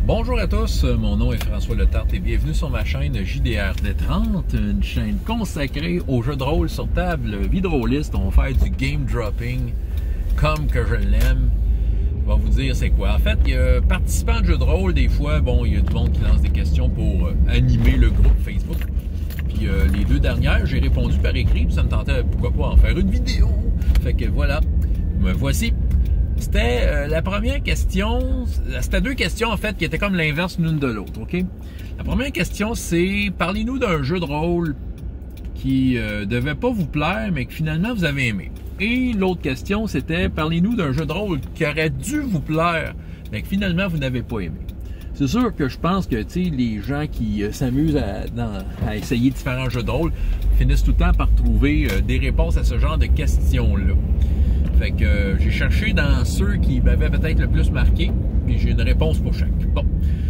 Bonjour à tous, mon nom est François Letarte et bienvenue sur ma chaîne JDRD30, une chaîne consacrée aux jeux de rôle sur table vidéoliste. On va faire du game dropping comme que je l'aime. Je vais vous dire c'est quoi. En fait, il y a participants de jeux de rôle, des fois, bon, il y a du monde qui lance des questions pour animer le groupe Facebook. Puis les deux dernières, j'ai répondu par écrit, puis ça me tentait pourquoi pas en faire une vidéo. Fait que voilà, me voici. C'était la première question, c'était deux questions en fait qui étaient comme l'inverse l'une de l'autre, ok? La première question c'est, parlez-nous d'un jeu de rôle qui devait pas vous plaire mais que finalement vous avez aimé. Et l'autre question c'était, parlez-nous d'un jeu de rôle qui aurait dû vous plaire mais que finalement vous n'avez pas aimé. C'est sûr que je pense que les gens qui s'amusent à essayer différents jeux de rôle finissent tout le temps par trouver des réponses à ce genre de questions-là. Fait que j'ai cherché dans ceux qui m'avaient peut-être le plus marqué, puis j'ai une réponse pour chaque. Bon.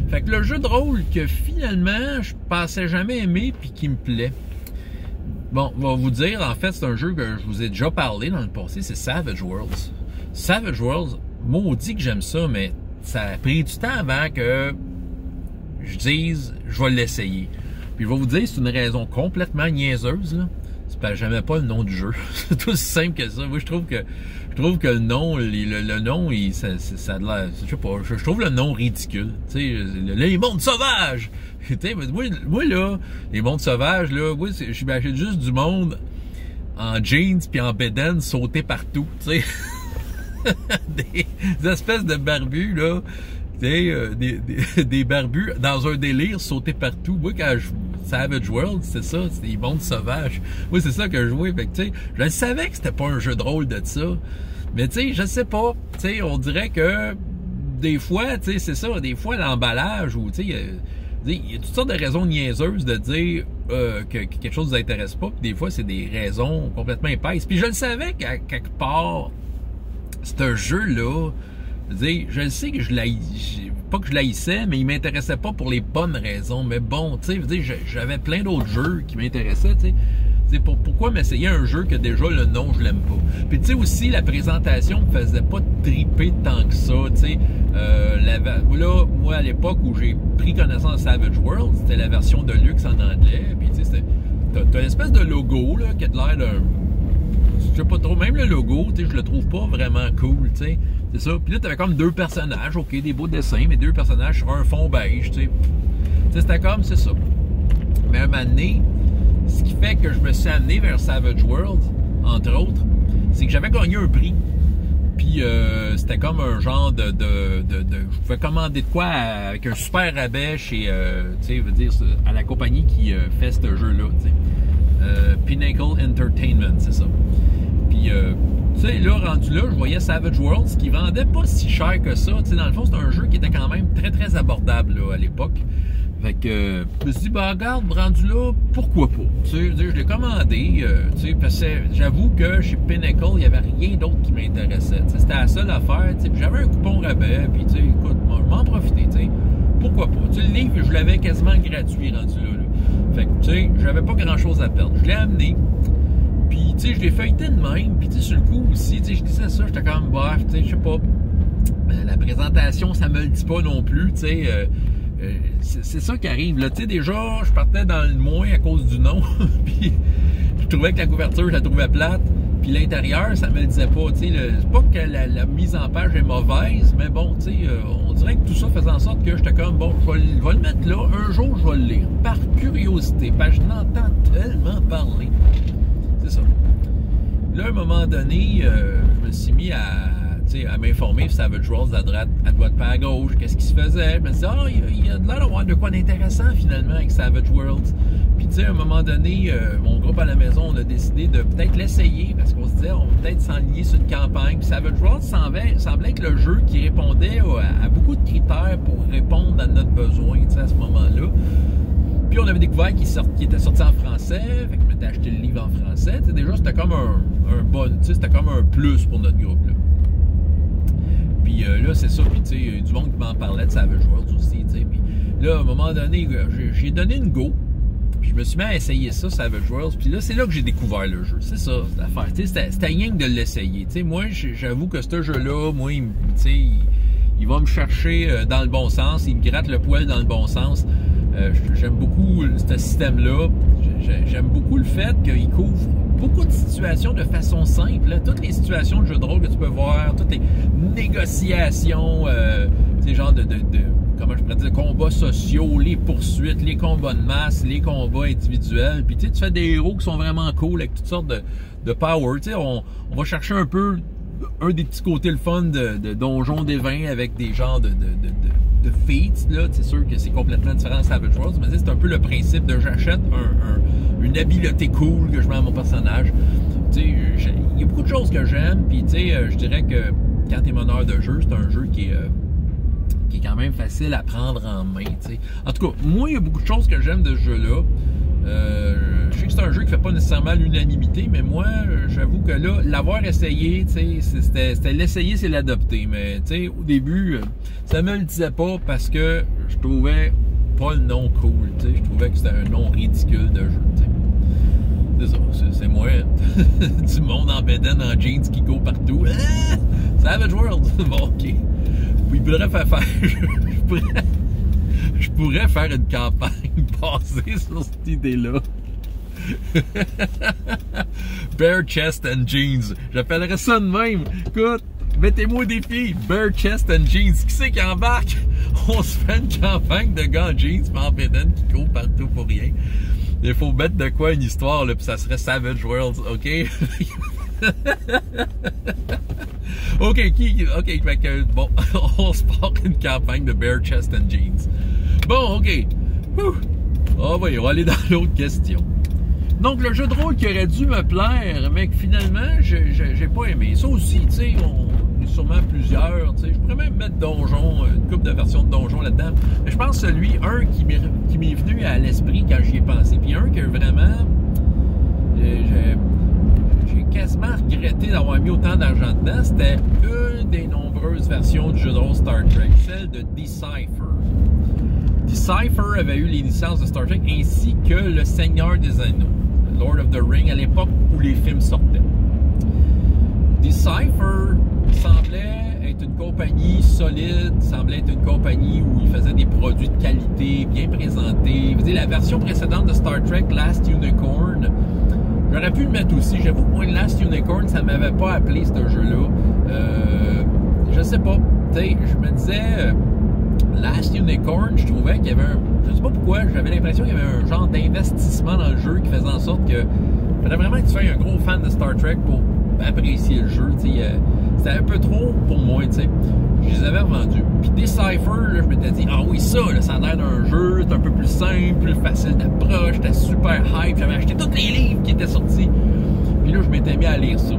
Fait que le jeu de rôle que finalement je pensais jamais aimer puis qui me plaît. Bon, on va vous dire, en fait, c'est un jeu que je vous ai déjà parlé dans le passé, c'est Savage Worlds. Savage Worlds, maudit que j'aime ça, mais ça a pris du temps avant que je dise je vais l'essayer. Puis je vais vous dire, c'est une raison complètement niaiseuse, là. C'est parce que j'aimais pas le nom du jeu. C'est aussi simple que ça. Moi, je trouve que le nom, le nom, ça a de l'air, je sais pas, je trouve le nom ridicule. Tu sais, les mondes sauvages! Tu sais, moi, là, les mondes sauvages, là, moi, j'imagine juste du monde en jeans puis en bédaine sauter partout, tu sais. des espèces de barbus, là. Des barbus dans un délire sauter partout. Moi, quand je Savage World, c'est ça, c'est des mondes sauvages. Moi, c'est ça que je jouais. Fait que, tu sais, je savais que c'était pas un jeu de rôle de ça. Mais, tu sais, je sais pas. Tu sais, on dirait que des fois, tu sais, c'est ça, des fois, l'emballage ou, tu sais, il y a toutes sortes de raisons niaiseuses de dire que quelque chose ne vous intéresse pas. Puis des fois, c'est des raisons complètement épaisses. Puis je le savais qu'à quelque part, ce jeu-là, je le sais que pas que je l'haïssais, mais il m'intéressait pas pour les bonnes raisons. Mais bon, tu sais, j'avais plein d'autres jeux qui m'intéressaient, tu sais. Pourquoi m'essayer un jeu que déjà le nom, je l'aime pas? Puis tu sais aussi, la présentation me faisait pas triper tant que ça, tu sais. Là, moi, à l'époque où j'ai pris connaissance de Savage World, c'était la version de luxe en anglais. Puis tu sais, t'as une espèce de logo, là, qui a de l'air d'un... Je sais pas trop, même le logo, tu sais, je le trouve pas vraiment cool, tu sais. C'est ça. Puis là, t'avais comme deux personnages, ok, des beaux dessins, mais deux personnages sur un fond beige, tu sais. Tu sais, c'était comme, c'est ça. Mais à un moment donné, ce qui fait que je me suis amené vers Savage World, entre autres, c'est que j'avais gagné un prix. Puis c'était comme un genre de je pouvais commander de quoi avec un super rabais chez, tu sais, veut dire, à la compagnie qui fait ce jeu-là, tu sais. Pinnacle Entertainment, c'est ça. Puis, tu sais, là, rendu là, je voyais Savage Worlds qui vendait pas si cher que ça. Tu sais, dans le fond, c'est un jeu qui était quand même très, très abordable, là, à l'époque. Fait que, je me suis dit, bah, regarde, rendu là, pourquoi pas? Tu sais, je l'ai commandé, tu sais, parce que j'avoue que chez Pinnacle, il n'y avait rien d'autre qui m'intéressait. Tu sais, c'était la seule affaire, tu sais, puis j'avais un coupon rabais, puis, tu sais, écoute, je m'en profitais, tu sais. Pourquoi pas? Tu sais, le livre, je l'avais quasiment gratuit rendu là. Fait que, tu sais, j'avais pas grand-chose à perdre. Je l'ai amené. Puis, tu sais, je l'ai feuilleté de même. Puis, tu sais, sur le coup aussi, tu sais, je disais ça, j'étais comme, bof, tu sais, je sais pas. La présentation, ça me le dit pas non plus, tu sais. C'est ça qui arrive. Là, tu sais, déjà, je partais dans le moins à cause du nom. Puis, je trouvais que la couverture, je la trouvais plate. Puis, l'intérieur, ça me le disait pas. Tu sais, c'est pas que la mise en page est mauvaise, mais bon, tu sais, on dirait que tout ça faisait en sorte que j'étais comme, bon, je vais le mettre là. Un jour, je vais le lire. Par curiosité. Parce que je l'entends tellement parler. C'est ça. Là, à un moment donné, je me suis mis à m'informer sur Savage Worlds à droite pas à gauche, qu'est-ce qui se faisait. Je me suis dit, il y a de l'air d'avoir de quoi d'intéressant finalement avec Savage Worlds. Puis tu sais, à un moment donné, mon groupe à la maison, on a décidé de peut-être l'essayer parce qu'on se disait, on va peut-être s'enligner sur une campagne. Puis Savage Worlds semblait être le jeu qui répondait à beaucoup de critères pour répondre à notre besoin, tu sais, à ce moment-là. Puis on avait découvert qu'il était sorti en français, fait que je m'étais acheté le livre en français. T'sais, déjà, c'était comme un bon, c'était comme un plus pour notre groupe. Là. Puis là, c'est ça. Puis tu sais, il y a du monde qui m'en parlait de Savage Worlds aussi. Puis là, à un moment donné, j'ai donné une go. Puis je me suis mis à essayer ça, Savage Worlds. Puis là, c'est là que j'ai découvert le jeu. C'est ça, l'affaire. C'était rien que de l'essayer. Moi, j'avoue que ce jeu-là, moi, il va me chercher dans le bon sens, il me gratte le poil dans le bon sens. J'aime beaucoup ce système-là. J'aime beaucoup le fait qu'il couvre beaucoup de situations de façon simple. Là. Toutes les situations de jeu de rôle que tu peux voir, toutes les négociations, ces genres comment je pourrais dire, combats sociaux, les poursuites, les combats de masse, les combats individuels. Puis tu fais des héros qui sont vraiment cool avec toutes sortes de power. On va chercher un peu un des petits côtés le fun de Donjons des Vins avec des genres de feats. C'est sûr que c'est complètement différent de Savage Worlds, mais c'est un peu le principe de j'achète une habileté cool que je mets à mon personnage. Il y a beaucoup de choses que j'aime, puis je dirais que quand t'es meneur de jeu, c'est un jeu qui est quand même facile à prendre en main. T'sais. En tout cas, moi, il y a beaucoup de choses que j'aime de ce jeu-là. Je sais que c'est un jeu qui fait pas nécessairement l'unanimité, mais moi, j'avoue que là, l'avoir essayé, c'était l'essayer, c'est l'adopter. Mais au début, ça me le disait pas parce que je trouvais pas le nom cool. Je trouvais que c'était un nom ridicule de jeu. C'est ça, c'est moi. Du monde en bédaine, en jeans qui court partout. Ah! Savage World! Bon, ok. Il faudrait je pourrais faire une campagne basée sur cette idée-là. Bare chest and jeans. J'appellerais ça de même. Écoute, mettez-moi au défi. Bare chest and jeans. Qui c'est qui embarque? On se fait une campagne de gars en jeans en bédaine qui courent partout pour rien. Il faut mettre de quoi une histoire, là, puis ça serait Savage Worlds, ok? OK, fait que, bon, on se part une campagne de Bare Chest and Jeans. Bon, OK. On va aller dans l'autre question. Donc, le jeu de rôle qui aurait dû me plaire, mais que finalement, j'ai pas aimé. Ça aussi, tu sais, on est sûrement plusieurs, tu sais. Je pourrais même mettre Donjon, une couple de versions de Donjon là-dedans. Mais je pense celui, un qui m'est venu à l'esprit quand j'y ai pensé, puis un que vraiment, j'ai quasiment regretté d'avoir mis autant d'argent dedans. C'était une des nombreuses versions du jeu de rôle Star Trek, celle de Decipher. Decipher avait eu les licences de Star Trek ainsi que Le Seigneur des Anneaux, Lord of the Rings, à l'époque où les films sortaient. Decipher semblait être une compagnie solide, semblait être une compagnie où ils faisaient des produits de qualité, bien présentés. Vous savez, la version précédente de Star Trek, Last Unicorn, j'aurais pu le mettre aussi. J'avoue que moi, Last Unicorn, ça m'avait pas appelé ce jeu-là. Je sais pas. Tu sais, je me disais, Last Unicorn, je trouvais qu'il y avait je sais pas pourquoi, j'avais l'impression qu'il y avait un genre d'investissement dans le jeu qui faisait en sorte que il fallait vraiment que tu sois un gros fan de Star Trek pour apprécier le jeu. C'était un peu trop pour moi, tu sais. Je les avais revendus. Puis Decipher, là, je m'étais dit, ah oui, ça a l'air d'un jeu, c'est un peu plus simple, plus facile d'approche, j'étais super hype, j'avais acheté tous les livres qui étaient sortis. Puis là, je m'étais mis à lire ça.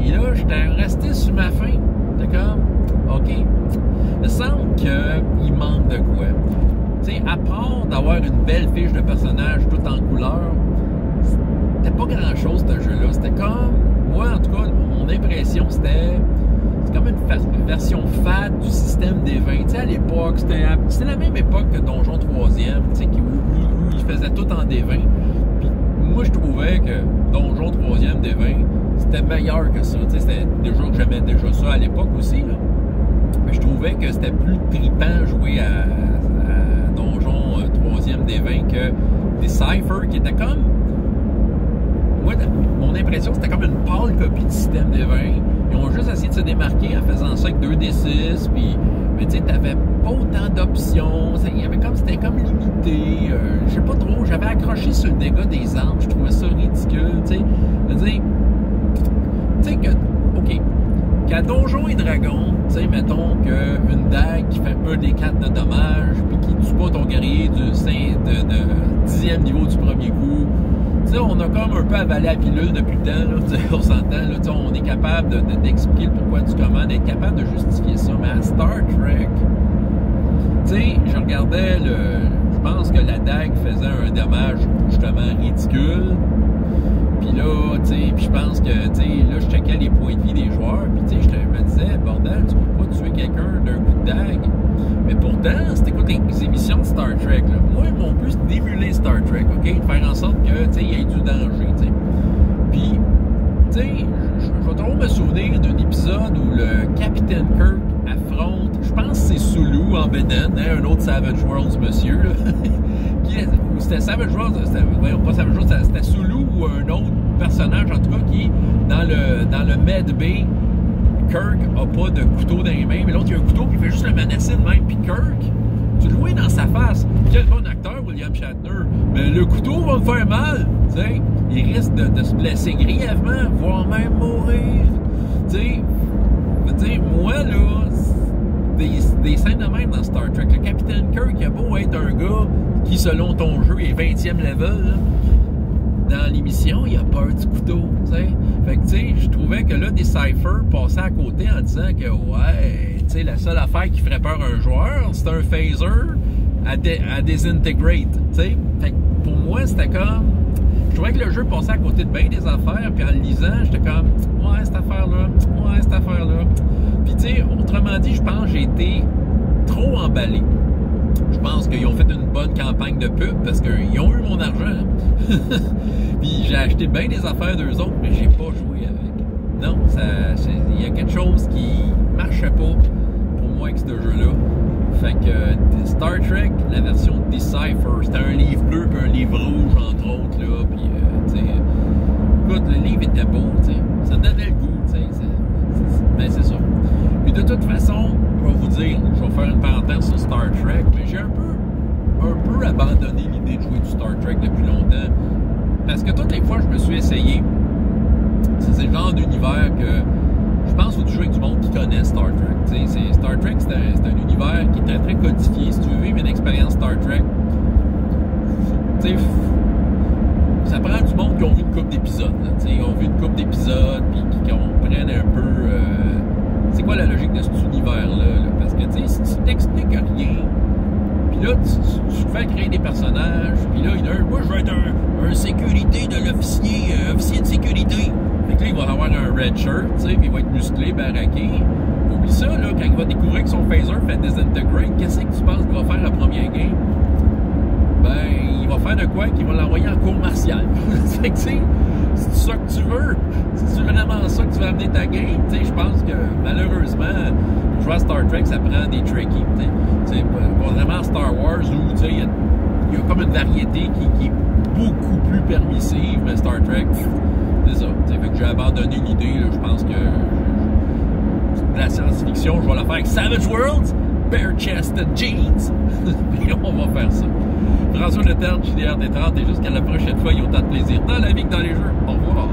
Et là, j'étais resté sur ma faim. J'étais comme, OK, il me semble qu'il manque de quoi. Tu sais, à part d'avoir une belle fiche de personnage tout en couleur, c'était pas grand-chose, ce jeu-là. C'était comme, moi, en tout cas, mon impression, c'est comme une version fade du système des vins. Tu sais, à l'époque, c'était la même époque que Donjon 3e, tu sais, où ils faisaient tout en D20. Puis moi, je trouvais que Donjon 3e D20, c'était meilleur que ça. Tu sais, c'était déjà que j'aimais déjà ça à l'époque aussi, là. Mais je trouvais que c'était plus trippant jouer à Donjon 3e D20 que Decipher, qui était comme... Moi, mon impression, c'était comme une pâle copie du système des 20. Ils ont juste essayé de se démarquer en faisant ça avec 2D6, puis, mais tu sais, t'avais pas autant d'options, c'était comme limité, je sais pas trop, j'avais accroché sur le dégât des armes, je trouvais ça ridicule, tu sais. Tu sais que, OK, qu'à Donjons et Dragons, tu sais, mettons qu'une dague qui fait 1 des 4 de dommages, puis qui tue pas ton guerrier du 10e niveau du premier coup, tu sais, on a comme un peu avalé la pilule depuis le temps, là, on s'entend, là, on est capable d'expliquer le pourquoi du comment, d'être capable de justifier ça. Mais à Star Trek, tu sais, je regardais je pense que la dague faisait un dommage justement ridicule. Puis là, tu sais, puis je pense que, tu sais, là, je checkais les points de vie des joueurs, puis tu sais, je me disais, bordel, tu peux pas tuer quelqu'un d'un coup de dague. Mais pourtant, si t'écoutes les émissions de Star Trek, là, moi, mon but, c'est d'émuler Star Trek, OK? De faire en sorte que, tu sais, il y ait du danger, tu sais. Puis, tu sais, je vais trop me souvenir d'un épisode où le capitaine Kirk affronte Sulu en bédaine, hein, un autre Savage Worlds monsieur, là. Ou c'était Savage Worlds, pas Savage Worlds, c'était Sulu ou un autre personnage, en tout cas, qui, dans le Med Bay, Kirk a pas de couteau dans les mains, mais l'autre, il a un couteau, puis il fait juste le menacer de même. Puis Kirk, tu le vois dans sa face. Quel bon acteur, William Shatner. Mais le couteau va me faire mal, tu sais. Il risque de se blesser grièvement, voire même mourir. Tu sais, moi, là, des scènes de même dans Star Trek. Le capitaine Kirk, il a beau être un gars qui, selon ton jeu, est 20e level, là, dans l'émission, il a peur du couteau, tu sais. Fait que, tu sais, je trouvais que là, des Cypher passaient à côté en disant que, ouais, tu sais, la seule affaire qui ferait peur à un joueur, c'est un phaser à désintegrate, tu sais. Fait que pour moi, c'était comme... Je trouvais que le jeu passait à côté de bien des affaires, puis en le lisant, j'étais comme, ouais, cette affaire-là, ouais, cette affaire-là. Puis, tu sais, autrement dit, je pense que j'ai été trop emballé. Je pense qu'ils ont fait une bonne campagne de pub parce qu'ils ont eu mon argent. Hein? Puis j'ai acheté bien des affaires d'eux autres, mais j'ai pas joué avec. Non, il y a quelque chose qui marchait pas pour moi avec ce jeu-là. Fait que Star Trek, la version Decipher, c'était un livre bleu et un livre rouge, entre autres. Là, puis, tu sais, écoute, le livre était beau, tu sais, ça donnait le goût, tu sais. Ben, c'est ça. Puis de toute façon, je vais vous dire, je vais faire une parenthèse sur Star Trek, mais j'ai un peu abandonné l'idée de jouer du Star Trek depuis longtemps. Parce que toutes les fois que je me suis essayé, c'est le genre d'univers que je pense qu'il faut jouer avec du monde qui connaît Star Trek. Star Trek, c'est un univers qui est très, très codifié. Si tu veux vivre une expérience Star Trek, ça prend du monde qui ont vu une couple d'épisodes. Ils ont vu une couple d'épisodes puis qui comprennent un peu c'est quoi la logique de cet univers-là. Parce que si tu t'expliques rien, puis là, tu fais créer des personnages, puis là, moi, je veux être un sécurité de l'officier, officier de sécurité. Fait que là, il va avoir un red shirt, puis il va être musclé, baraqué. Oublie ça, là, quand il va découvrir que son phaser fait désintegrate, qu'est-ce que tu penses qu'il va faire la première game? Ben, il va faire de quoi? Qu'il va l'envoyer en cours martiale. Fait que, tu sais, c'est ça que tu veux. C'est vraiment ça que tu veux amener ta game. Tu sais, je pense que, malheureusement, pour jouer à Star Trek, ça prend des tricky. Tu sais, pas vraiment Star Wars où, tu sais, il y a comme une variété qui est beaucoup plus permissive, mais Star Trek, c'est ça. Fait que j'ai abandonné l'idée, là. Je pense que la science-fiction, je vais la faire avec Savage Worlds, Bare Chest and Jeans. Puis on va faire ça. François Leterne, JDR des 30, et jusqu'à la prochaine fois, il y a autant de plaisir dans la vie que dans les jeux. Au revoir.